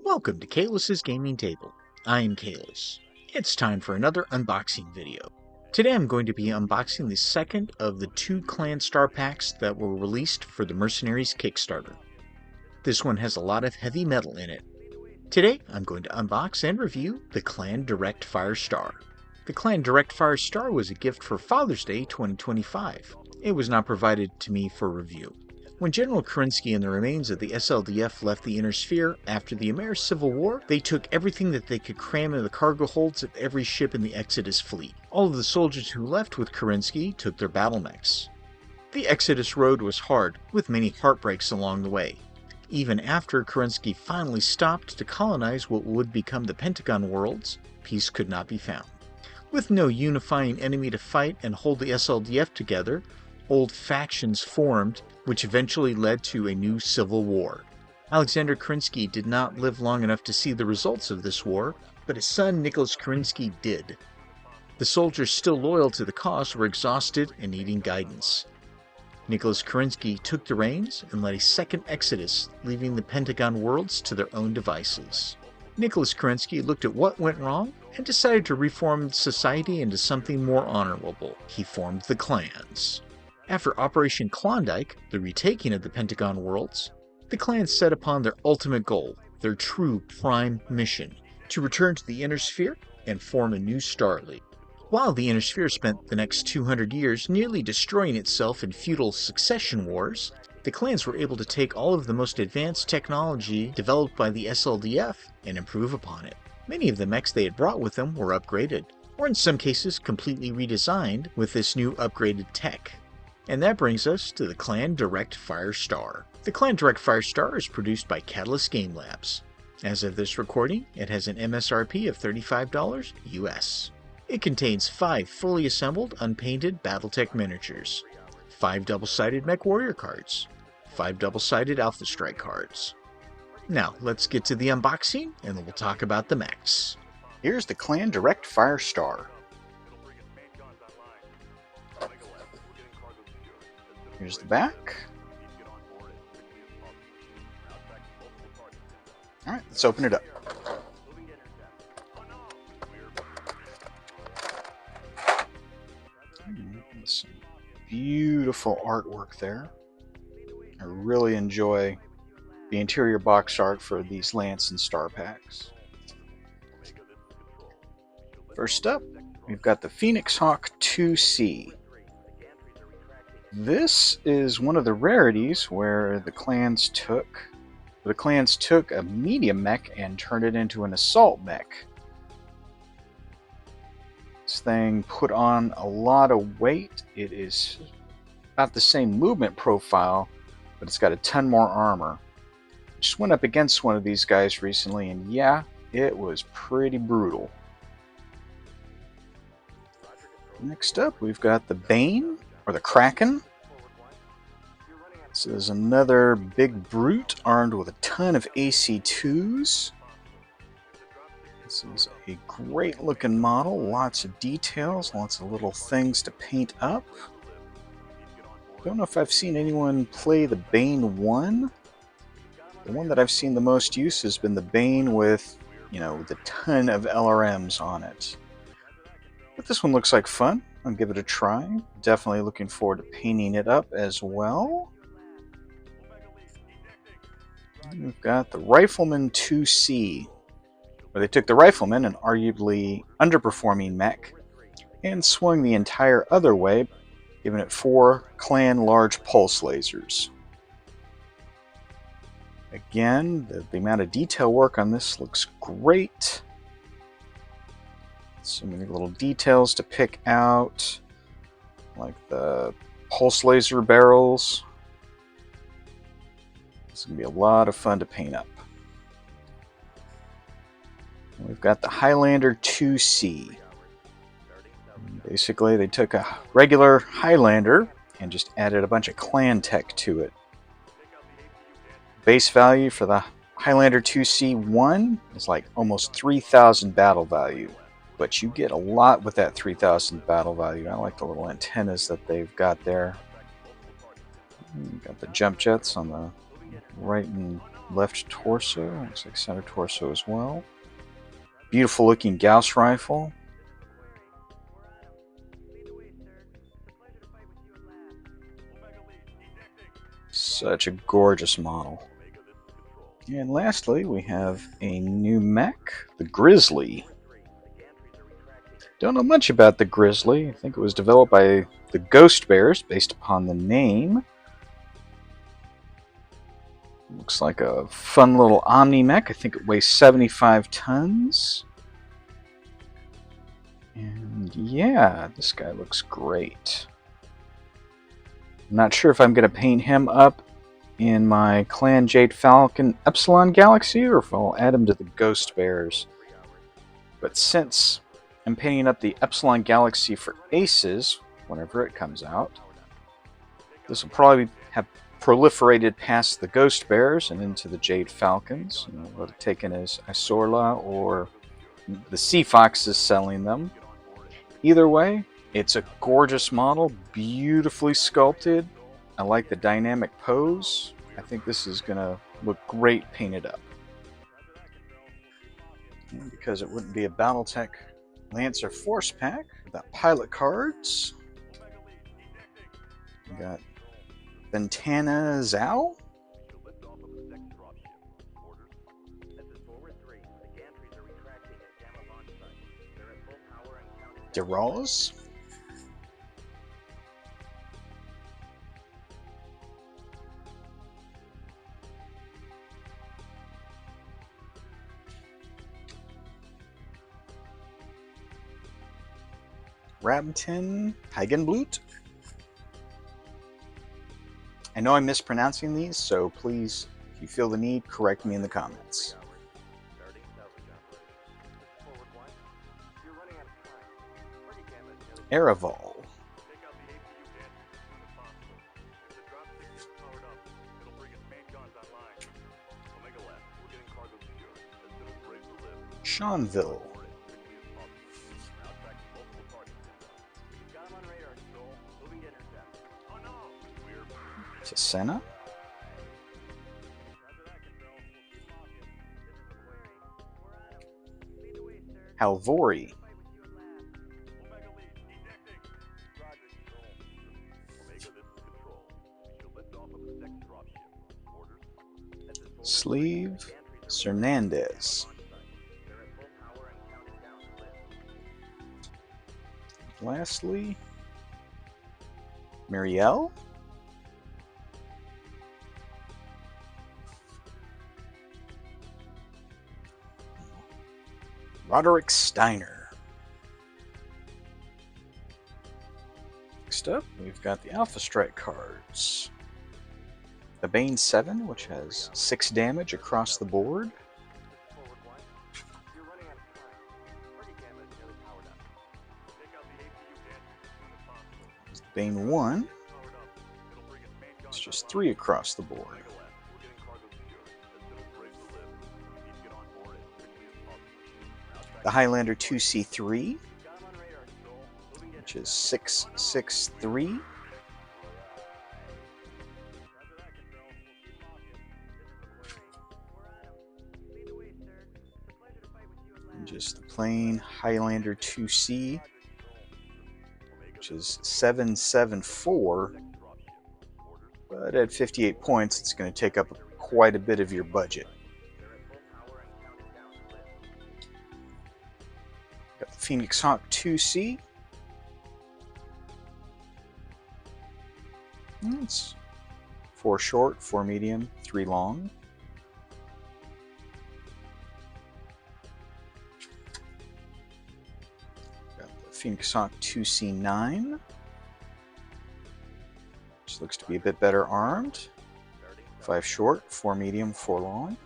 Welcome to Kalis' Gaming Table. I am Kalis. It's time for another unboxing video. Today I'm going to be unboxing the second of the 2 clan star packs that were released for the Mercenaries Kickstarter. This one has a lot of heavy metal in it. Today I'm going to unbox and review the Clan Direct Fire Star. The Clan Direct Fire Star was a gift for Father's Day 2025. It was not provided to me for review. When General Kerensky and the remains of the SLDF left the Inner Sphere after the American Civil War, they took everything that they could cram in the cargo holds of every ship in the Exodus fleet. All of the soldiers who left with Kerensky took their battle mechs. The Exodus road was hard, with many heartbreaks along the way. Even after Kerensky finally stopped to colonize what would become the Pentagon worlds, peace could not be found. With no unifying enemy to fight and hold the SLDF together, old factions formed, which eventually led to a new civil war. Alexander Kerensky did not live long enough to see the results of this war, but his son Nicholas Kerensky did. The soldiers still loyal to the cause were exhausted and needing guidance. Nicholas Kerensky took the reins and led a second exodus, leaving the Pentagon worlds to their own devices. Nicholas Kerensky looked at what went wrong and decided to reform society into something more honorable. He formed the clans. After Operation Klondike, the retaking of the Pentagon worlds, the clans set upon their ultimate goal, their true prime mission, to return to the Inner Sphere and form a new Star League. While the Inner Sphere spent the next 200 years nearly destroying itself in feudal succession wars, the clans were able to take all of the most advanced technology developed by the SLDF and improve upon it. Many of the mechs they had brought with them were upgraded, or in some cases completely redesigned with this new upgraded tech. And that brings us to the Clan Direct Fire Star. The Clan Direct Fire Star is produced by Catalyst Game Labs. As of this recording, it has an MSRP of $35 US. It contains 5 fully assembled, unpainted Battletech miniatures, 5 double-sided Mech Warrior cards, 5 double-sided Alpha Strike cards. Now, let's get to the unboxing, and then we'll talk about the mechs. Here's the Clan Direct Fire Star. Here's the back. Alright, let's open it up. Some beautiful artwork there. I really enjoy the interior box art for these Lance and Star packs. First up, we've got the Phoenix Hawk 2C. This is one of the rarities where the clans took a medium mech and turned it into an assault mech. This thing put on a lot of weight. It is about the same movement profile, but it's got a ton more armor. Just went up against one of these guys recently, and yeah, it was pretty brutal. Next up, we've got the Bane, or the Kraken. This is another big brute armed with a ton of AC2s. This is a great looking model, lots of details, lots of little things to paint up. Don't know if I've seen anyone play the Bane 1. The one that I've seen the most use has been the Bane with, with a ton of LRMs on it. But this one looks like fun. I'll give it a try. Definitely looking forward to painting it up as well. And we've got the Rifleman 2C, where they took the Rifleman, an arguably underperforming mech, and swung the entire other way, giving it 4 clan large pulse lasers. Again, the amount of detail work on this looks great. So many little details to pick out, like the pulse laser barrels. It's going to be a lot of fun to paint up. And we've got the Highlander 2C. Basically, they took a regular Highlander and just added a bunch of clan tech to it. Base value for the Highlander 2C1 is like almost 3,000 battle value. but you get a lot with that 3,000 battle value. I like the little antennas that they've got there. Got the jump jets on the right and left torso. Looks like center torso as well. Beautiful looking Gauss rifle. Such a gorgeous model. And lastly, we have a new mech, the Grizzly. Don't know much about the Grizzly. I think it was developed by the Ghost Bears based upon the name. Looks like a fun little Omni mech. I think it weighs 75 tons. And yeah, this guy looks great. I'm not sure if I'm going to paint him up in my Clan Jade Falcon Epsilon Galaxy or if I'll add him to the Ghost Bears. But since I'm painting up the Epsilon Galaxy for Aces, whenever it comes out, this will probably have proliferated past the Ghost Bears and into the Jade Falcons. Whether taken as Isorla or the Sea Foxes selling them. Either way, it's a gorgeous model, beautifully sculpted. I like the dynamic pose. I think this is going to look great painted up. And because it wouldn't be a Battletech Lancer Force Pack without pilot cards, we got Ventana Zhao, DeRoz, Rabton, Heigenblut. I know I'm mispronouncing these, so please, if you feel the need, correct me in the comments. Araval, Seanville, Cesena, Halvori, Sleeve, Cernandez, lastly, Muriel, Roderick Steiner. Next up, we've got the Alpha Strike cards. The Bane 7, which has 6 damage across the board. The Bane 1, it's just 3 across the board. The Highlander 2C3, which is 663. And just the plain Highlander 2C, which is 774. But at 58 points, it's going to take up quite a bit of your budget. Got the Phoenix Hawk 2C. It's 4 short, 4 medium, 3 long. Got the Phoenix Hawk 2C9, which looks to be a bit better armed. 5 short, 4 medium, 4 long.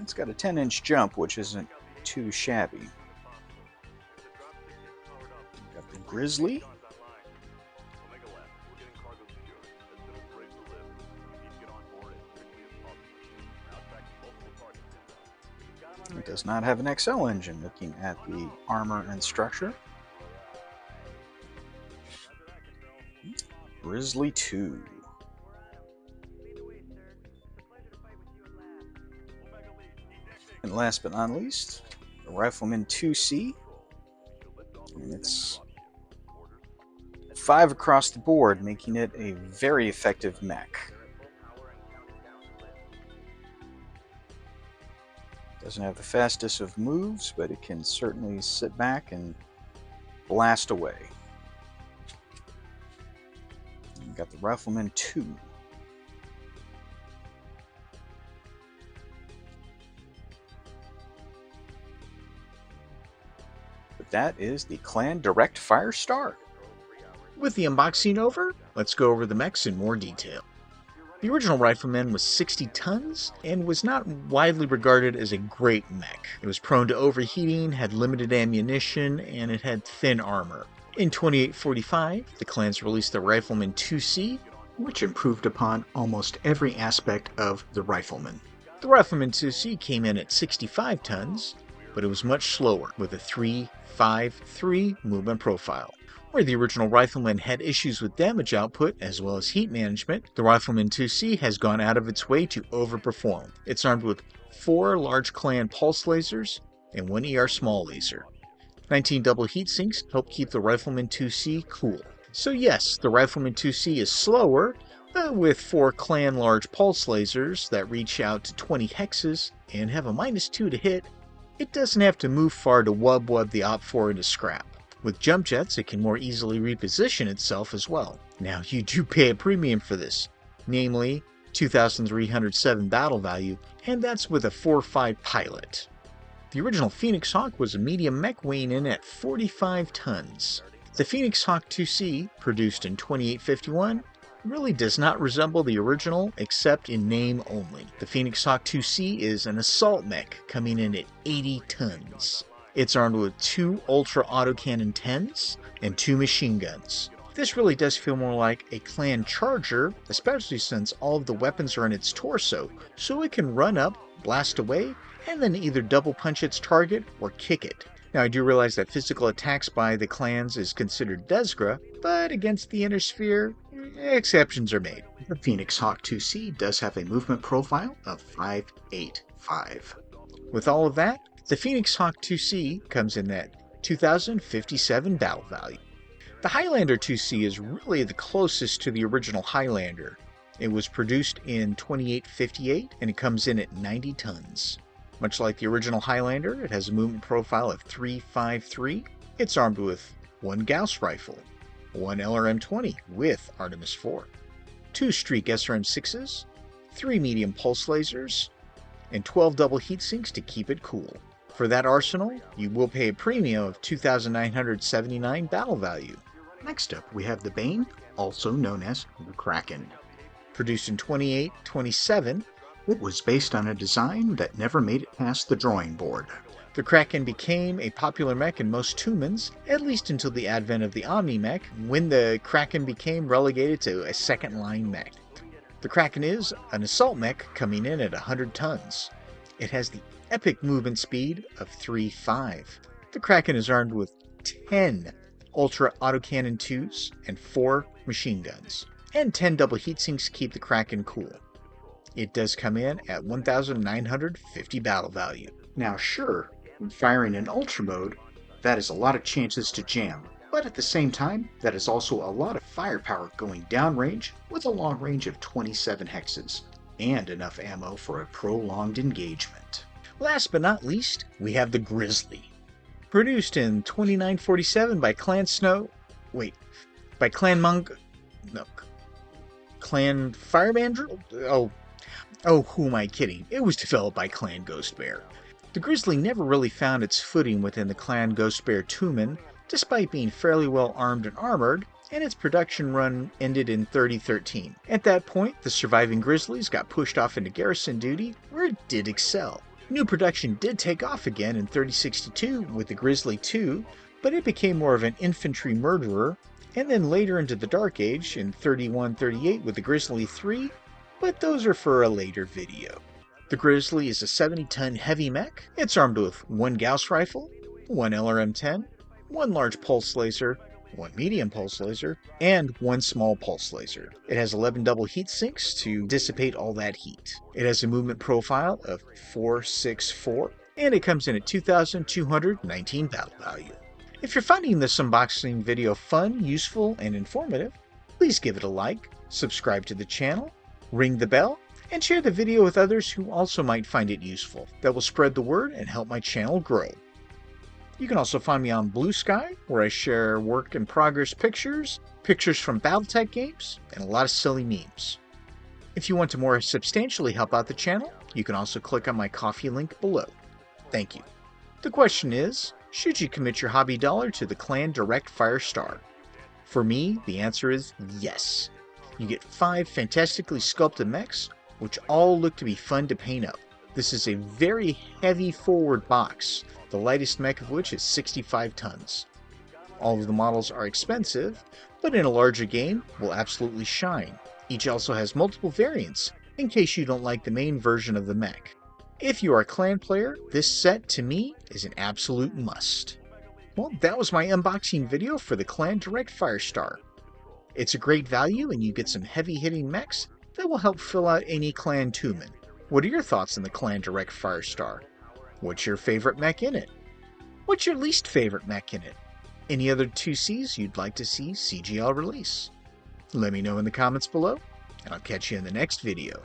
It's got a 10-inch jump, which isn't too shabby. Got the Grizzly. Got the does not have an XL engine, looking at the armor and structure. Grizzly 2. And last but not least, the Rifleman 2C. And it's 5 across the board, making it a very effective mech. Doesn't have the fastest of moves, but it can certainly sit back and blast away. We've got the Rifleman 2. But that is the Clan Direct Fire Star. With the unboxing over, let's go over the mechs in more detail. The original Rifleman was 60 tons and was not widely regarded as a great mech. It was prone to overheating, had limited ammunition, and it had thin armor. In 2845, the clans released the Rifleman 2C, which improved upon almost every aspect of the Rifleman. The Rifleman 2C came in at 65 tons, but it was much slower, with a 3-5-3 movement profile. Where the original Rifleman had issues with damage output as well as heat management, the Rifleman 2C has gone out of its way to overperform. It's armed with 4 large clan pulse lasers and 1 ER small laser. 19 double heat sinks help keep the Rifleman 2C cool. So yes, the Rifleman 2C is slower, but with 4 clan large pulse lasers that reach out to 20 hexes and have a -2 to hit, it doesn't have to move far to wub the Op-4 into scrap. With jump jets, it can more easily reposition itself as well. Now, you do pay a premium for this, namely 2,307 battle value, and that's with a 4.5 pilot. The original Phoenix Hawk was a medium mech weighing in at 45 tons. The Phoenix Hawk 2C, produced in 2851, really does not resemble the original except in name only. The Phoenix Hawk 2C is an assault mech coming in at 80 tons. It's armed with 2 Ultra Autocannon 10s and 2 machine guns. This really does feel more like a clan charger, especially since all of the weapons are in its torso, so it can run up, blast away, and then either double punch its target or kick it. Now I do realize that physical attacks by the clans is considered Desgra, but against the Inner Sphere, exceptions are made. The Phoenix Hawk 2C does have a movement profile of 585. With all of that, the Phoenix Hawk 2C comes in at 2,057 battle value. The Highlander 2C is really the closest to the original Highlander. It was produced in 2858 and it comes in at 90 tons. Much like the original Highlander, it has a movement profile of 353. It's armed with 1 Gauss rifle, 1 LRM-20 with Artemis 4, 2 Streak SRM-6s, 3 medium pulse lasers, and 12 double heat sinks to keep it cool. For that arsenal, you will pay a premium of 2,979 battle value. Next up, we have the Bane, also known as the Kraken. Produced in 2827, it was based on a design that never made it past the drawing board. The Kraken became a popular mech in most Tumans, at least until the advent of the Omni mech, when the Kraken became relegated to a second-line mech. The Kraken is an assault mech coming in at 100 tons. It has the epic movement speed of 3.5. The Kraken is armed with 10 Ultra Autocannon 2s and 4 machine guns, and 10 double heat sinks to keep the Kraken cool. It does come in at 1,950 battle value. Now sure, when firing in Ultra mode, that is a lot of chances to jam, but at the same time, that is also a lot of firepower going downrange with a long range of 27 hexes, and enough ammo for a prolonged engagement. Last but not least, we have the Grizzly. Produced in 2947 by Clan Firebandrel? Oh, who am I kidding? It was developed by Clan Ghost Bear. The Grizzly never really found its footing within the Clan Ghost Bear Tumen, despite being fairly well armed and armored, and its production run ended in 3013. At that point, the surviving Grizzlies got pushed off into garrison duty, where it did excel. New production did take off again in 3062 with the Grizzly 2, but it became more of an infantry murderer, and then later into the Dark Age in 3138 with the Grizzly 3, but those are for a later video. The Grizzly is a 70-ton heavy mech. It's armed with one Gauss rifle, one LRM-10, one large pulse laser, one medium pulse laser, and one small pulse laser. It has 11 double heat sinks to dissipate all that heat. It has a movement profile of 464, and it comes in at 2,219 battle value. If you're finding this unboxing video fun, useful, and informative, please give it a like, subscribe to the channel, ring the bell, and share the video with others who also might find it useful. That will spread the word and help my channel grow. You can also find me on Bluesky, where I share work-in-progress pictures, pictures from Battletech games, and a lot of silly memes. If you want to more substantially help out the channel, you can also click on my Ko-fi link below. Thank you. The question is, should you commit your hobby dollar to the Clan Direct Fire Star? For me, the answer is yes. You get 5 fantastically sculpted mechs, which all look to be fun to paint up. This is a very heavy forward box, the lightest mech of which is 65 tons. All of the models are expensive, but in a larger game will absolutely shine. Each also has multiple variants, in case you don't like the main version of the mech. If you are a clan player, this set to me is an absolute must. Well, that was my unboxing video for the Clan Direct Firestar. It's a great value and you get some heavy-hitting mechs that will help fill out any clan tumen. What are your thoughts on the Clan Direct Firestar? What's your favorite mech in it? What's your least favorite mech in it? Any other 2Cs you'd like to see CGL release? Let me know in the comments below, and I'll catch you in the next video.